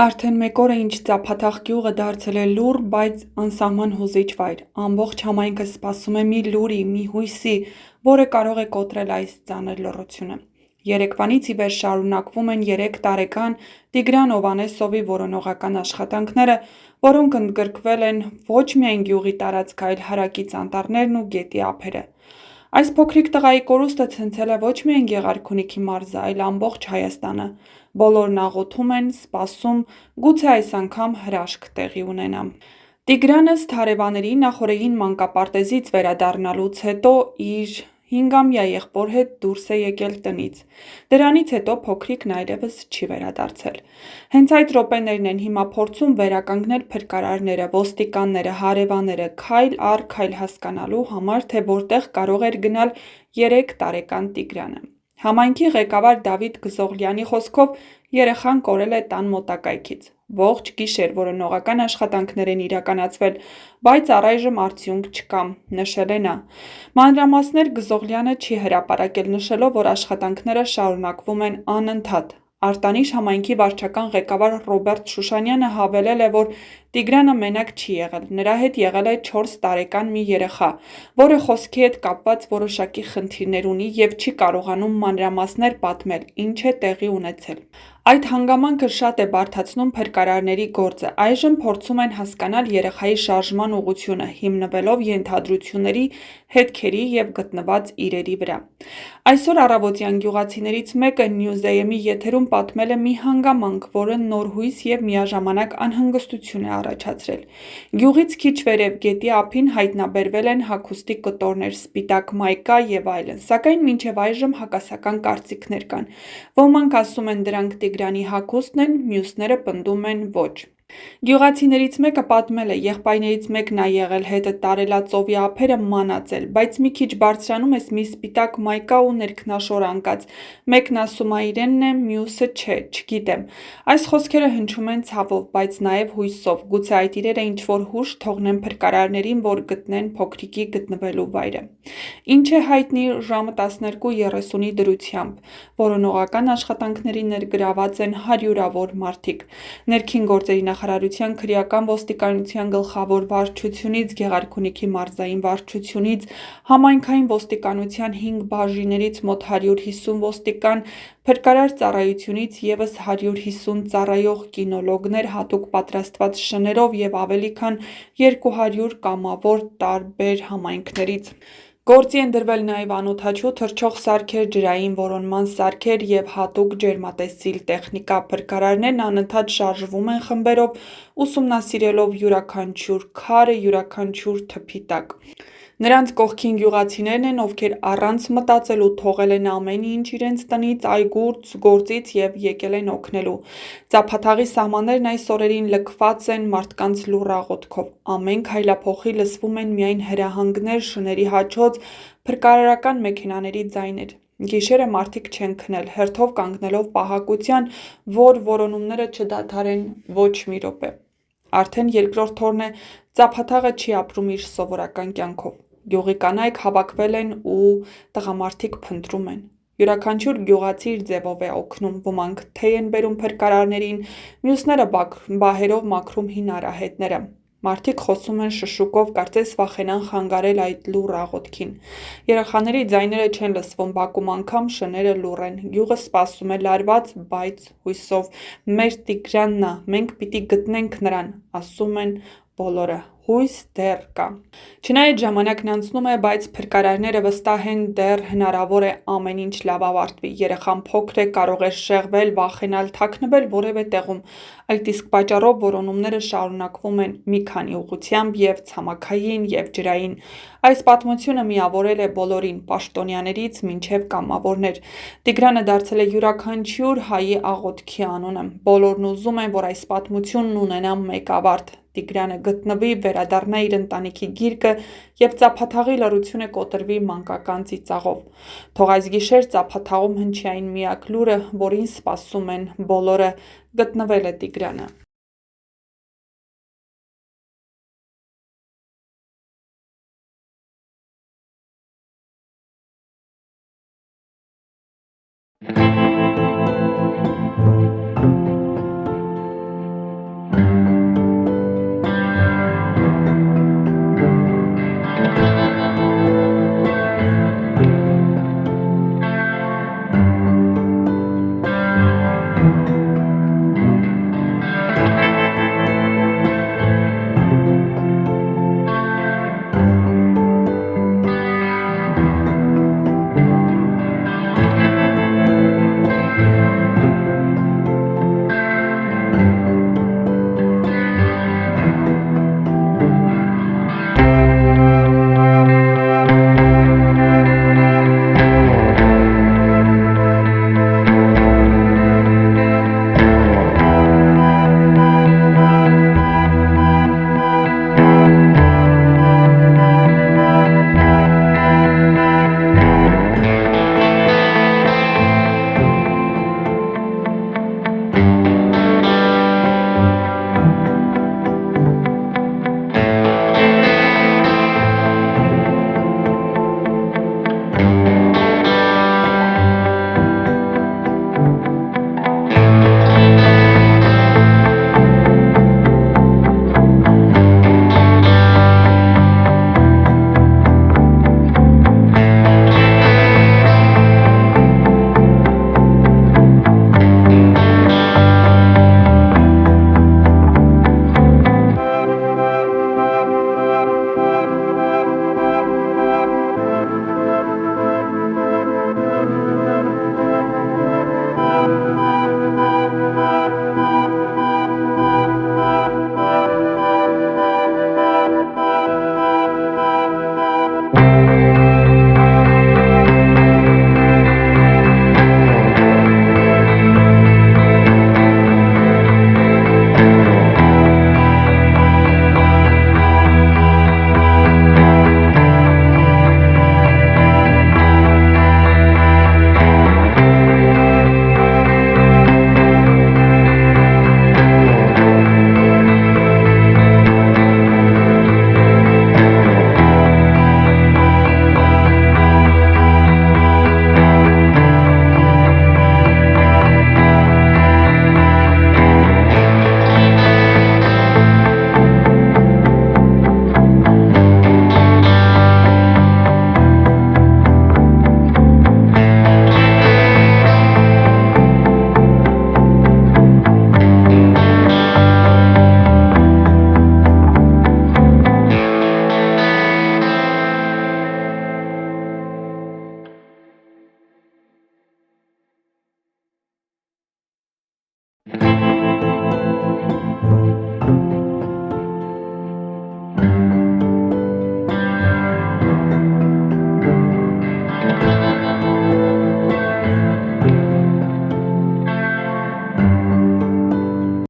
Արդեն մեկ օր է ինչ Ծափաթաղ գյուղը դարձել է լուռ, բայց անսահման հուզիչ վայր։ Ամբողջ համայնքը սպասում է մի լուրի, մի հույսի, որը կարող է կոտրել այս ծանր լռությունը։ Երեկվանից ի վեր շարունակվում են 3 տարեկան Տիգրան Հովհաննեսովի որոնողական աշխատանքները, որոնք ընդգրկվել են ոչ միայն գյուղի տարածքը, այլ հարակից անտառներն ու գետի ափերը։ Այս փոքրիկ տղայի կորուստը ցնցել է ոչ միայն Գեղարքունիքի մարզը, այլ ամբողջ Հայաստանը։ Բոլորն աղոթում են, սպասում, գուցե այս անգամ հրաշք տեղի ունենա։ Տիգրանը Սթարևաների նախօրեին մանկապարտեզից վերադառնալուց հետո իր 5-ամյա եղբոր հետ դուրս է եկել տնից։ Դրանից հետո փոքրիկն այլևս չի վերադարձել։ Հենց այդ րոպեներն են հիմա փորձում վերականգնել փրկարարները, ոստիկանները, հարևանները, քայլ առ քայլ հասկանալու համար, թե որտեղ կարող էր գնալ 3 տարեկան Տիգրանը։ Համայնքի ղեկավար Դավիթ Գզողլյանի խոսքով երեխան կորել է տան մոտակայքից։ Ողջ գիշեր որոնողական աշխատանքներ են իրականացվել, բայց առայժմ արդյունք չկա, նշել է նա։ Մանրամասներ Գզողլյանը չի հրապարակել, նշելով, որ աշխատանքները շարունակվում են անընդհատ։ Արտանիշ համայնքի վարչական ղեկավար Ռոբերտ Շուշանյանը հավելել է, որ Տիգրանը մենակ չի եղել, նրա հետ եղել է 4 տարեկան մի երեխա, որը խոսքի հետ կապված որոշակի խնդիրներ ունի և չի կարողանում մանրամասներ պատմել, ինչ է տեղի ունեցել։ Այդ հանգամանքը շատ է բարդացնում փրկարարների գործը։ Այժմ փորձում են հասկանալ երեխայի շարժման ուղղությունը, հիմնվելով ենթադրությունների, հետքերի և գտնված իրերի վրա։ Այսօր առավոտյան գյուղացիներից մեկը Նյուզեյմի եթերում պատմել է մի հանգամանք, որը նոր հույս և միաժամանակ անհանգստություն է առաջացրել։ Գյուղից քիչ վերև գետի ափին հայտնաբերվել են հագուստի կտորներ, սպիտակ մայկա և այլն, սակայն մինչև այժմ հակասական կարծիքներ կան։ Ոմանք ասում են դրանք Տիգրանի հագուստն են, մյուսները պնդում են ոչ։ Գյուղացիներից մեկը պատմել է, եղբայրներից մեկն ա եղել հետը տարելածովի ափերը մանածել, բայց մի քիչ բարձրանում ես մի սպիտակ մայկա ու ներքնաշոր անկած, մեկն ասում ա իրենն է, մյուսը չէ, չգիտեմ։ Այս խոսքերը հնչում են ցավով, բայց նաև հույսով, գուցե այդ իրերը ինչ-որ հուշ թողնեն փրկարարներին, որ գտնեն փոքրիկի գտնվելու վայրը։ Ինչ է հայտնի ժամը 12:30-ի դրությամբ։ Որոնողական աշխատանքների ներգրաված են հարյուրավոր մարդիկ։ Ներքին գործերի նախարարության քրեական ոստիկանության գլխավոր վարչությունից, Գեղարքունիքի մարզային վարչությունից, համայնքային ոստիկանության 5 բաժիններից մոտ 150 ոստիկան, փրկարար ծառայությունից ևս 150 ծառայող, կինոլոգներ հատուկ պատրաստված շներով և ավելի քան 200 կամավոր տարբեր համայնքներից։ Գործի են դրվել նաև անօդաչու թռչող սարքեր, ջրային որոնման սարքեր և հատուկ ջերմատեսիլ տեխնիկա։ Փրկարարներն անընդհատ շարժվում են խմբերով, ուսումնասիրելով յուրաքանչյուր քարը, յուրաքանչյուր թփի տակ։ Նրանց կողքին գյուղացիներն են, ովքեր առանց մտածելու թողել են ամեն ինչ իրենց տնից, այգուց, գործից և եկել են օգնելու։ Ծափաթաղի սահմաններն այս օրերին լքված են մարդկանց լուռ աղոթքով։ Ամեն քայլափոխի լսվում են միայն հրահանգներ, շների հաչոց, փրկարարական մեքենաների ձայներ։ Գիշերը մարդիկ չեն քնել, հերթով կանգնելով պահակության, որ որոնումները չդադարեն ոչ մի րոպե։ Արդեն երկրորդ օրն է Ծափաթաղը չի ապրում իր սովորական կյանքով։ Գյուղի կանայք հավաքվել են ու տղամարդիկ փնտրում են։ Յուրաքանչյուր գյուղացի իր ձևով է օգնում, ոմանք թեյ են բերում փրկարարներին, մյուսները բահերով մաքրում հին արահետները։ Մարդիկ խոսում են շշուկով, կարծես վախենան խանգարել այդ լուռ աղոթքին։ Երեխաների ձայները չեն լսվում, բակում անգամ շները լուռ են։ Գյուղը սպասում է լարված, բայց հույսով։ Մեր Տիգրանն ա, մենք պիտի գտնենք նրան, ասում են բոլորը։ Հույս դեռ կա։ Չնայած ժամանակն անցնում է, բայց փրկարարները վստահ են դեռ հնարավոր է ամեն ինչ լավ ավարտվի։ Երեխան փոքր է, կարող է շեղվել, վախենալ, թաքնվել որևէ տեղում։ Այդ իսկ պատճառով որոնումները շարունակվում են մի քանի ուղղությամբ և ցամաքային, և ջրային։ Այս պատմությունը միավորել է բոլորին՝ պաշտոնյաներից մինչև կամավորներ։ Տիգրանը դարձել է յուրաքանչյուր հայի աղոթքի անունը։ Բոլորն ուզում են, որ այս պատմությունն ունենա մեկ ավարտ։ Տիգրանը գտնվի, վերադառնա իր ընտանիքի գիրկը և Ծափաթաղի լռությունը կոտրվի մանկական ծիծաղով։ Թող այս գիշեր Ծափաթաղում հնչի այն միակ լուրը, որին սպասում են բոլորը՝ գտնվել է Տիգրանը։